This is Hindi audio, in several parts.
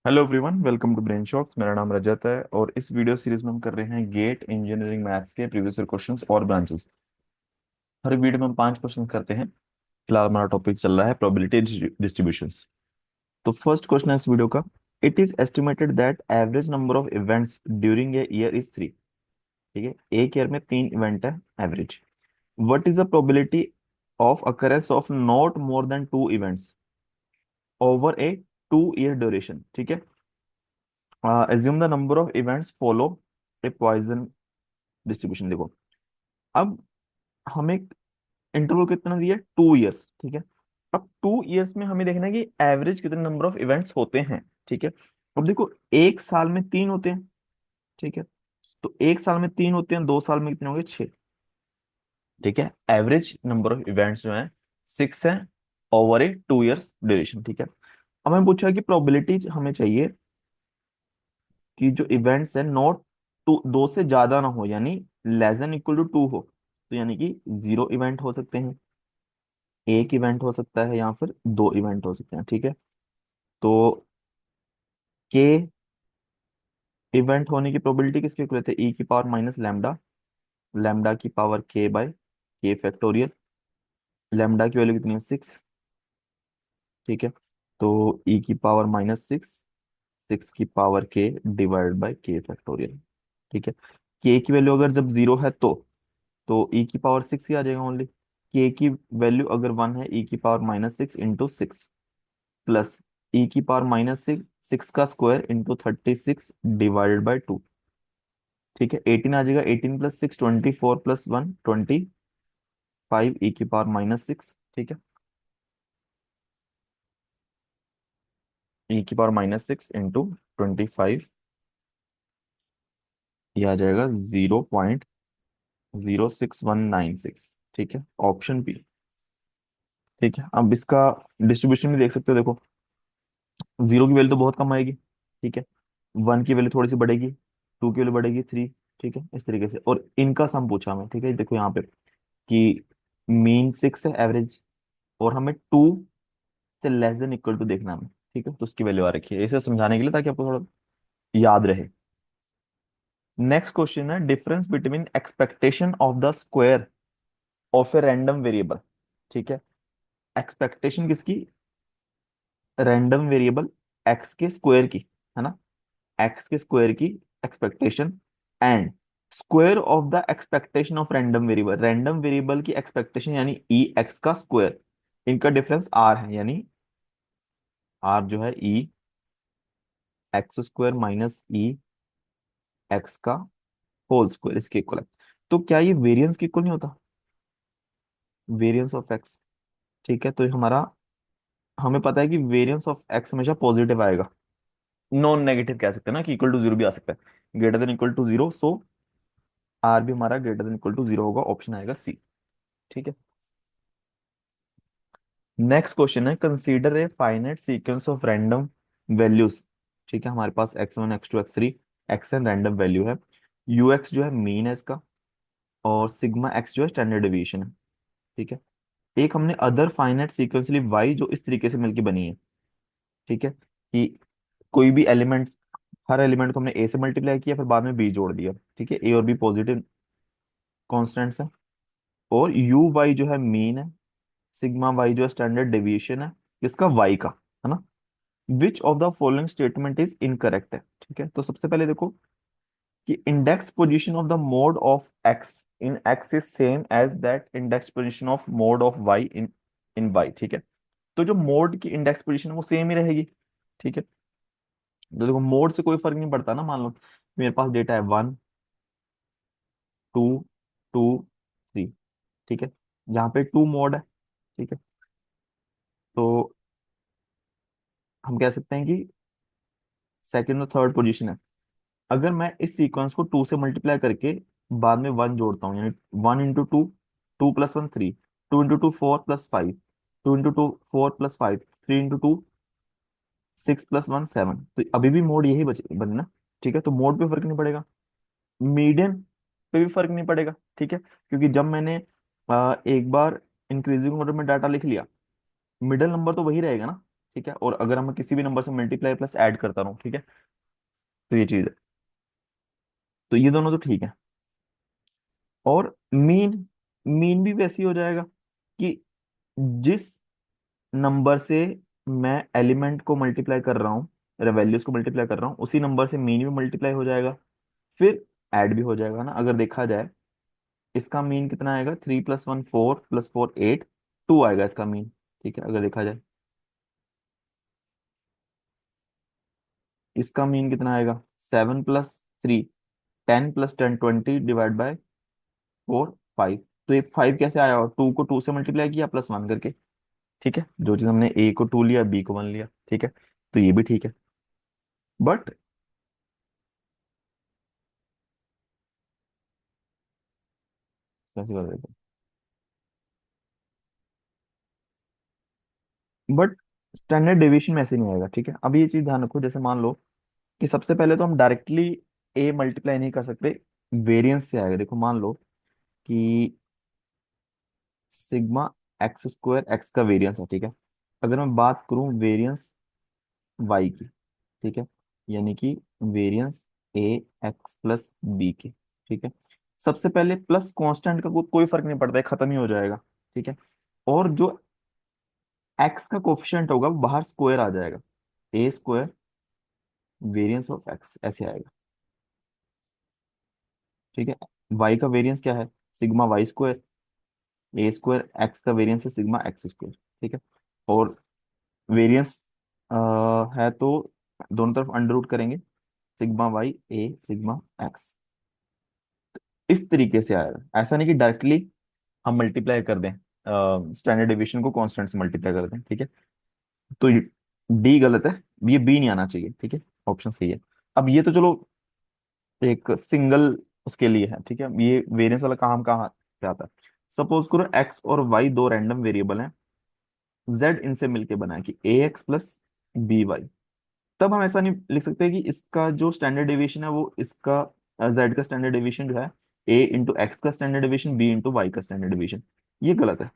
Hello everyone, welcome to brain shocks. मेरा नाम रजत है और इस वीडियो सीरीज में हम कर रहे हैं गेट इंजीनियरिंग मैथ्स के प्रीवियस ईयर क्वेश्चंस और ब्रांचेस। हर वीडियो में हम 5 क्वेश्चंस करते हैं। फिलहाल हमारा टॉपिक चल रहा है प्रोबेबिलिटी डिस्ट्रीब्यूशंस। तो फर्स्ट क्वेश्चन है इस वीडियो का। It is estimated that average number of events during a year is 3। ठीक है, एक ईयर में 3 इवेंट है average. What is the probability of occurrence of not more than 2 events over A 2 year duration. ठीक है, assume the number of events follow a Poisson distribution। देखो, अब हमें इंटरवल कितना दिया, 2 इयर्स। ठीक है, अब 2 इयर्स में हमें देखना है कि एवरेज कितने नंबर ऑफ इवेंट्स होते हैं। ठीक है, अब देखो, एक साल में 3 होते हैं। ठीक है, तो एक साल में 3 होते हैं, 2 साल में कितने होंगे, 6। ठीक है, एवरेज नंबर ऑफ इवेंट्स जो है 6 है ओवर ए 2 इयर्स ड्यूरेशन। ठीक है, अब हमें पूछा है कि प्रोबेबिलिटी हमें चाहिए कि जो इवेंट्स है नॉट टू, 2 से ज्यादा ना हो, यानी लेस देन इक्वल टू 2 हो। तो यानी कि 0 इवेंट हो सकते हैं, एक इवेंट हो सकता है, या फिर 2 इवेंट हो सकते हैं। ठीक है, तो के इवेंट होने की प्रोबेबिलिटी किसकी इक्वल है, ई की पावर माइनस लैम्डा, लैम्डा की पावर के बाय के फैक्टोरियल। लैम्डा की वैल्यू कितनी है, 6। ठीक है, तो ई की पावर माइनस 6, 6 की पावर के डिवाइड बाय के फैक्टोरियल। ठीक है, के की वैल्यू अगर जब 0 है तो ई की पावर 6 ही आ जाएगा ओनली। के की वैल्यू अगर 1 है, ई की पावर माइनस 6 इंटू 6 प्लस ई की पावर माइनस 6, 6 का स्क्वायर इंटू 36 डिवाइडेड बाई 2। ठीक है, 18 आ जाएगा, 18 + 6 24 प्लस 1 25 ई की पावर माइनस 6। ठीक है, ई की पावर माइनस 6 इंटू 25, ये आ जाएगा 0.06196। ठीक है, ऑप्शन बी। ठीक है, अब इसका डिस्ट्रीब्यूशन भी देख सकते हो। देखो, 0 की वैल्यू तो बहुत कम आएगी। ठीक है, 1 की वैल्यू थोड़ी सी बढ़ेगी, 2 की वैल्यू बढ़ेगी, 3। ठीक है, इस तरीके से, और इनका सम पूछा हमें। ठीक है, देखो यहाँ पे कि मीन 6 है एवरेज, और हमें 2 से लेस देन इक्वल टू देखना है हमें। ठीक है, तो उसकी वैल्यू आ रखी है, इसे समझाने के लिए, ताकि आपको थोड़ा याद रहे। नेक्स्ट क्वेश्चन है, difference between expectation of the square of a random variable. ठीक है, एक्सपेक्टेशन किसकी, रैंडम वेरिएबल एक्स के स्क्वायर की, है ना, एक्स के स्क्वायर की expectation, and square of the expectation of random variable, random variable की एक्सपेक्टेशन यानी ई एक्स का स्क्वायर, इनका डिफरेंस आर है, यानी आर जो है ई एक्स स्क्वायर माइनस ई एक्स का होल स्क्वायर, इसके इक्वल है। तो क्या ये वेरिएंस के इक्वल नहीं होता, वेरिएंस ऑफ एक्स। ठीक है, तो ये हमारा, हमें पता है कि वेरिएंस ऑफ एक्स हमेशा पॉजिटिव आएगा, नॉन नेगेटिव कह सकते हैं ना, कि इक्वल टू 0 भी आ सकता है, greater than equal to 0। So R भी हमारा ग्रेटर देन इक्वल टू 0 होगा, ऑप्शन आएगा सी। ठीक है, नेक्स्ट क्वेश्चन है, consider a finite sequence of random values. ठीक है, हमारे पास x1 x2 x3 xn random value है, ux जो है मीन है इसका, और सिग्मा x जो है स्टैंडर्ड डेविएशन है। ठीक है, एक हमने अदर फाइनाइट सीक्वेंस ली y, जो इस तरीके से मिलकर बनी है। ठीक है, कि कोई भी एलिमेंट, हर एलिमेंट को हमने a से मल्टीप्लाई किया, फिर बाद में b जोड़ दिया। ठीक है, a और b पॉजिटिव कॉन्स्टेंट्स है, और यू वाई जो है मीन है, सिग्मा वाई जो है स्टैंडर्ड डेविएशन है किसका, वाई का, है ना। Which of the following statement is incorrect है। ठीक है, तो सबसे पहले देखो कि index position of the mode of X in X is same as that index position of mode of Y in in Y. ठीक है, तो जो मोड की इंडेक्स पोजीशन है वो सेम ही रहेगी। ठीक है, तो देखो, मोड से कोई फर्क नहीं पड़ता ना। मान लो मेरे पास डेटा है 1 2 2 3। ठीक है, जहाँ पे 2 मोड है। ठीक है, तो हम कह सकते हैं कि सेकंड और थर्ड पोजीशन है। अगर मैं इस सीक्वेंस को 2 से मल्टीप्लाई करके बाद में 1 जोड़ता हूँ, यानी 1 × 2, 2 + 1 3, 2 × 2 4 + 5, 2 × 2 4 + 5, 3 × 2 6 + 1 7, तो अभी भी मोड यही बचे बनना। ठीक है, तो मोड पे फर्क नहीं पड़ेगा, मीडियन पे भी फर्क नहीं पड़ेगा। ठीक है, क्योंकि जब मैंने एक बार इंक्रीजिंग ऑर्डर में डाटा लिख लिया, मिडिल नंबर तो वही रहेगा ना। ठीक है, और अगर हम किसी भी नंबर से मल्टीप्लाई प्लस ऐड करता रहूं, ठीक है, तो ये चीज है। तो ये दोनों तो ठीक है। और मीन, मीन भी वैसे ही हो जाएगा कि जिस नंबर से मैं एलिमेंट को मल्टीप्लाई कर रहा हूँ, वैल्यूज को मल्टीप्लाई कर रहा हूँ, उसी नंबर से मीन भी मल्टीप्लाई हो जाएगा, फिर ऐड भी हो जाएगा ना। अगर देखा जाए, इसका मीन कितना आएगा, 3 + 1 4 + 4 8, 2 आएगा इसका मीन। ठीक है, अगर देखा जाए इसका मीन कितना आएगा, 7 + 3 10 + 10 20 / 4 5। तो ये 5 कैसे आया, और 2 को 2 से मल्टीप्लाई किया +1 करके। ठीक है, जो चीज हमने ए को 2 लिया, बी को 1 लिया। ठीक है, तो ये भी ठीक है। बट कैसे कर देते, बट स्टैंडर्ड डेविएशन में ऐसे नहीं आएगा। ठीक है, अब ये चीज ध्यान रखो, जैसे मान लो कि सबसे पहले तो हम डायरेक्टली ए मल्टीप्लाई नहीं कर सकते, वेरिएंस से आएगा। देखो मान लो कि सिग्मा x² एक्स का वेरिएंस है। ठीक है, अगर मैं बात करूं वेरिएंस वाई की, ठीक है, यानी कि वेरिएंस ए एक्स प्लस बी की। ठीक है, सबसे पहले प्लस कांस्टेंट का कोई फर्क नहीं पड़ता है, खत्म ही हो जाएगा। ठीक है, और जो एक्स का कोफिशिएंट होगा वो बाहर स्क्वायर आ जाएगा, A² वेरिएंस ऑफ एक्स ऐसे आएगा। ठीक है, वाई का वेरिएंस क्या है, सिग्मा y², A² एक्स का वेरिएंस है सिग्मा x²। ठीक है, और वेरिएंस है तो दोनों तरफ अंडर रूट करेंगे, सिग्मा वाई ए सिग्मा एक्स। इस तरीके से आएगा, ऐसा नहीं कि डायरेक्टली हम मल्टीप्लाई कर दें, स्टैंडर्ड डेविएशन को कांस्टेंट से मल्टीप्लाई कर दें। ठीक है, तो डी गलत है, ये बी नहीं आना चाहिए। ठीक है, ऑप्शन सही है। अब ये तो चलो एक सिंगल उसके लिए है। ठीक है, ये वेरिएंस वाला काम कहाँ पे आता है, सपोज करो एक्स और वाई दो रैंडम वेरिएबल हैं, जेड इनसे मिलके बना है कि ए एक्स प्लस बी वाई। तब हम ऐसा नहीं लिख सकते कि इसका जो स्टैंडर्ड डेविएशन है वो इसका जेड का स्टैंडर्ड डेविएशन जो है A × X का स्टैंडर्ड डेविएशन B × Y का स्टैंडर्ड डेविएशन। ये गलत है।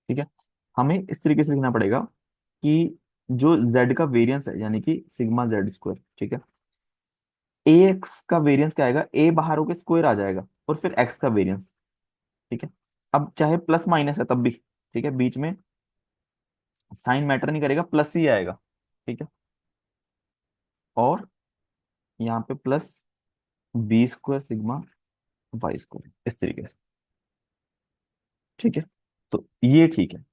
ठीक है, हमें इस तरीके से लिखना पड़ेगा कि जो z का वेरिएंस है, यानी कि सिग्मा z²। ठीक है, ए एक्स का वेरिएंस क्या आएगा, ए बाहर होकर स्क्वायर आ जाएगा और फिर एक्स का वेरिएंस। ठीक है, अब चाहे प्लस माइनस है तब भी, ठीक है, बीच में साइन मैटर नहीं करेगा, प्लस ही आएगा। ठीक है, और यहाँ पे प्लस B² सिग्मा y², इस तरीके से। ठीक है, तो ये ठीक है।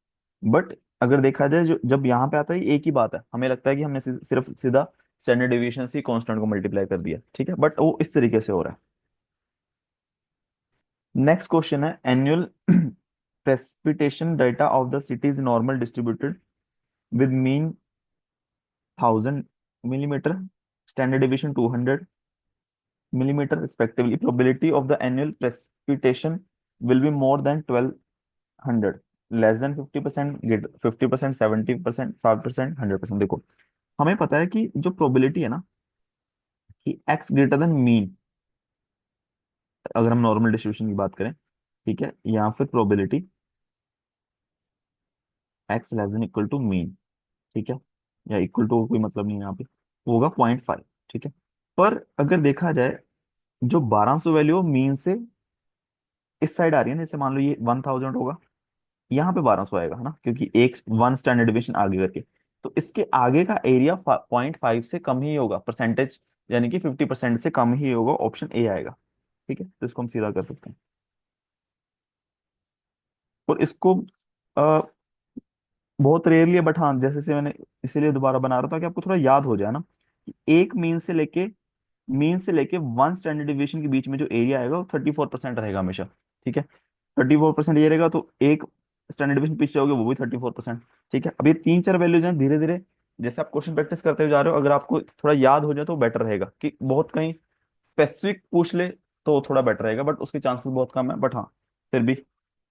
बट अगर देखा जाए, जो जब यहाँ पे आता है ये एक ही बात है, हमें लगता है कि हमने सिर्फ सीधा स्टैंडर्ड डेविएशन से कांस्टेंट को मल्टीप्लाई कर दिया। ठीक है, बट वो इस तरीके से हो रहा है। नेक्स्ट क्वेश्चन है, annual precipitation data of the city is normal distributed with mean 1000 millimetre, standard deviation 200 millimetre respectively, probability of the annual precipitation will be more than 1200, less than 50%, 50%, 70%, 5%, 100%। देखो, हमें पता है कि जो प्रोबेबिलिटी है ना कि एक्स ग्रेटर देन मीन, अगर हम नॉर्मल डिस्ट्रीब्यूशन की बात करें, ठीक है, या फिर probability X less than equal to mean, ठीक है, या इक्वल टू कोई मतलब नहीं है यहाँ पे, वो होगा 0.5। ठीक है, पर अगर देखा जाए, जो 1200 वैल्यू मीन से इस साइड आ रही है ना, जैसे मान लो ये 1000 होगा, यहाँ पे 1200 आएगा, है ना, क्योंकि एक वन स्टैंडर्ड डिविजन आगे करके, तो इसके आगे का एरिया 0.5 से कम ही होगा, परसेंटेज यानी कि 50% से कम ही होगा, ऑप्शन ए आएगा। ठीक है, तो इसको हम सीधा कर सकते हैं। और इसको बहुत रेयरली है, बट हाँ जैसे से मैंने इसीलिए दोबारा बना रहा था कि आपको थोड़ा याद हो जाए ना, कि एक मीन से लेके वन स्टैंडर्ड डिविएशन के बीच में जो एरिया आएगा वो 34% रहेगा हमेशा। ठीक है, 34% ये रहेगा, तो एक स्टैंडर्ड डिविएशन पीछे होगे वो भी 34%। ठीक है, अब ये तीन चार वैल्यूज हैं, धीरे धीरे जैसे आप क्वेश्चन प्रैक्टिस करते हुए जा रहे हो, अगर आपको थोड़ा याद हो जाए तो बेटर रहेगा, कि बहुत कहीं स्पेसिफिक पूछ ले तो थोड़ा बेटर रहेगा, बट उसके चांसेस बहुत कम है, बट हाँ फिर भी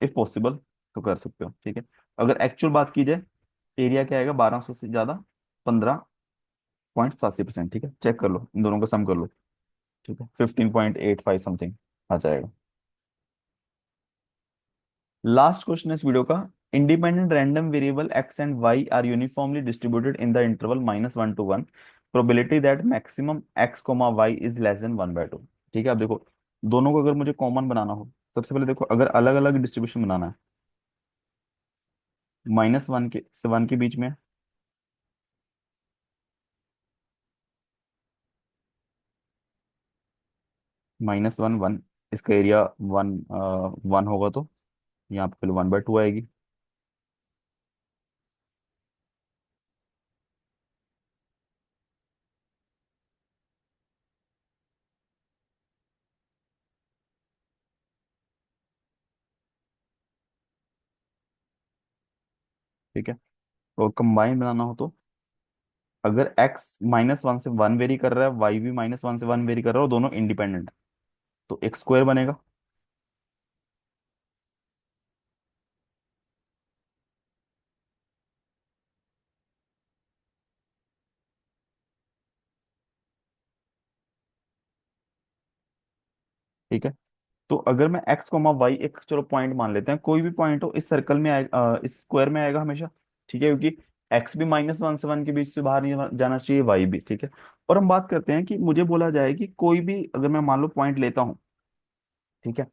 इफ पॉसिबल तो कर सकते हो। ठीक है, अगर एक्चुअल बात की जाए, एरिया क्या आएगा, 1200 से ज्यादा 15.87%। ठीक है, चेक कर लो, इन दोनों का सम कर लो। ठीक है, 15.85 समथिंग आ जाएगा। लास्ट क्वेश्चन है इस वीडियो का, independent random variable x and y are uniformly distributed in the interval -1 to 1, probability that maximum x comma y is less than 1/2। ठीक है, अब देखो दोनों को अगर मुझे कॉमन बनाना हो, सबसे पहले देखो अगर अलग अलग डिस्ट्रीब्यूशन बनाना है, -1 के से 1 के बीच में, -1 1, इसका एरिया 1 होगा, तो यहाँ पे पहले 1/2 आएगी। ठीक है, और कंबाइन बनाना हो तो अगर x -1 से 1 वेरी कर रहा है, y भी -1 से 1 वेरी कर रहा है, और दोनों इंडिपेंडेंट, तो एक्स स्क्वायर बनेगा। ठीक है, तो अगर मैं x कोमा वाई एक चलो पॉइंट मान लेते हैं, कोई भी पॉइंट हो इस सर्कल में आएगा, इस स्क्वायर में आएगा हमेशा। ठीक है, क्योंकि x भी -1 से 1 के बीच से बाहर नहीं जाना चाहिए, y भी। ठीक है, और हम बात करते हैं कि मुझे बोला जाए कि कोई भी अगर मैं मान लो पॉइंट लेता हूँ, ठीक है,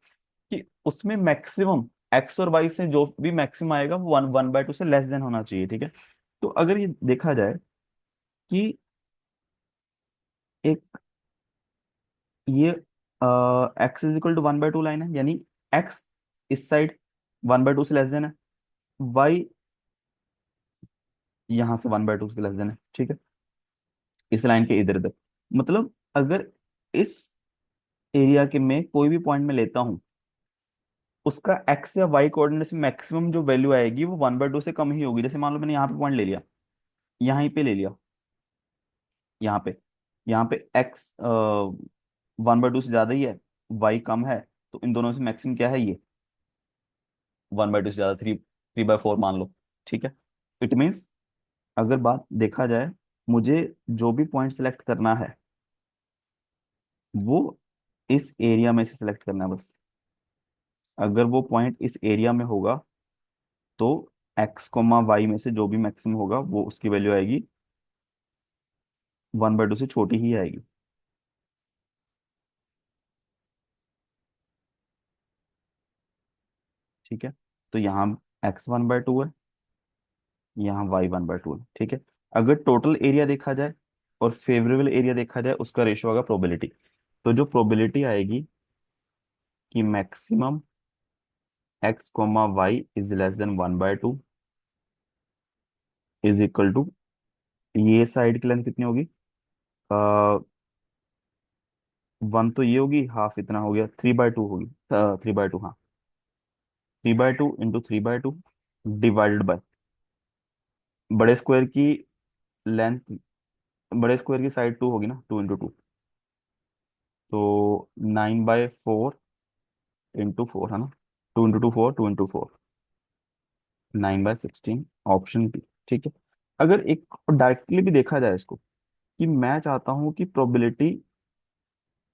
कि उसमें मैक्सिमम x और y से जो भी मैक्सिमम आएगा वो 1/2 से लेस देन होना चाहिए। ठीक है, तो अगर ये देखा जाए कि एक ये x = 1/2 लाइन है, यानी x इस साइड 1/2 से लेस देन है, y यहाँ से 1/2 से लेस देन है। ठीक है, इस लाइन के इधर उधर, मतलब अगर इस एरिया के में कोई भी पॉइंट में लेता हूँ, उसका एक्स या वाई कोऑर्डिनेट में मैक्सिमम जो वैल्यू आएगी वो 1/2 से कम ही होगी। जैसे मान लो मैंने यहाँ पे पॉइंट ले लिया, यहाँ पे ले लिया, यहाँ पे, यहाँ पे एक्स 1/2 से ज्यादा ही है, वाई कम है, तो इन दोनों से मैक्सिमम क्या है, ये 1/2 से ज्यादा, 3/4 मान लो। ठीक है, इट मीन्स अगर बात देखा जाए, मुझे जो भी पॉइंट सेलेक्ट करना है वो इस एरिया में से सिलेक्ट करना है बस। अगर वो पॉइंट इस एरिया में होगा तो x कोमा वाई में से जो भी मैक्सिमम होगा वो उसकी वैल्यू आएगी 1/2 से छोटी ही आएगी। ठीक है, तो यहाँ x 1/2 है, यहाँ y 1/2 है। ठीक है, अगर टोटल एरिया देखा जाए और फेवरेबल एरिया देखा जाए, उसका रेशियो होगा प्रोबेबिलिटी। तो जो प्रोबेबिलिटी आएगी कि maximum x comma Y is less than 1/2 is equal to, ये साइड की लेंथ कितनी होगी, 1 तो ये होगी, हाफ इतना हो गया, 3/2 होगी, 3/2, हाँ, 3/2 × 3/2 डिवाइडेड बाय बड़े स्क्वायर की लेंथ, बड़े स्क्वायर की साइड 2 होगी ना, 2 × 2, तो 9/4 × 4 है ना, 2 × 2 4, 2 × 4, 9/16, ऑप्शन बी। ठीक है, अगर एक डायरेक्टली भी देखा जाए इसको, कि मैं चाहता हूं कि probability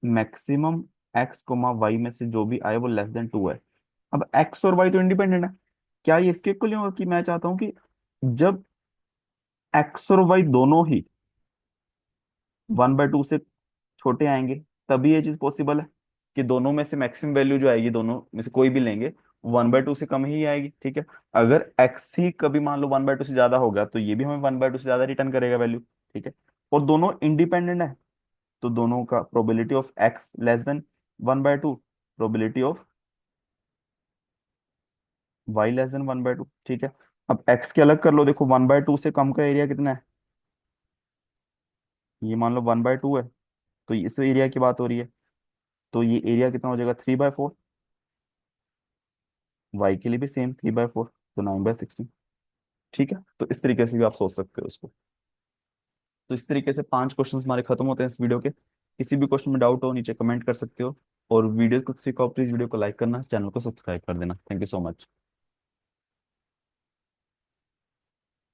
maximum X comma Y में से जो भी आए वो लेस देन 2 है। अब एक्स और वाई तो इंडिपेंडेंट है, क्या ये इसके इक्वल होगा कि मैं चाहता हूं कि जब एक्स और वाई दोनों ही 1/2 से छोटे आएंगे, तभी ये चीज पॉसिबल है कि दोनों में से मैक्सिमम वैल्यू जो आएगी, दोनों में से कोई भी लेंगे, 1/2 से कम ही आएगी। ठीक है, अगर एक्स ही कभी मान लो 1/2 से ज्यादा होगा, तो ये भी हमें 1/2 से ज्यादा रिटर्न करेगा वैल्यू। ठीक है, और दोनों इंडिपेंडेंट है, तो दोनों का probability of X less than 1/2, probability of Y less than 1/2। ठीक है, अब एक्स के अलग कर लो, देखो 1/2 से कम का एरिया कितना है, ये मान लो 1/2 है, तो इस एरिया की बात हो रही है, तो ये एरिया कितना हो जाएगा, 3/4। वाई के लिए भी सेम, 3/4, तो 9/16। ठीक है, तो इस तरीके से भी आप सोच सकते हो इसको। तो इस तरीके से 5 क्वेश्चन हमारे खत्म होते हैं इस वीडियो के। किसी भी क्वेश्चन में डाउट हो नीचे कमेंट कर सकते हो, और वीडियो को सीखो, प्लीज वीडियो को लाइक करना, चैनल को सब्सक्राइब कर देना। Thank you so much.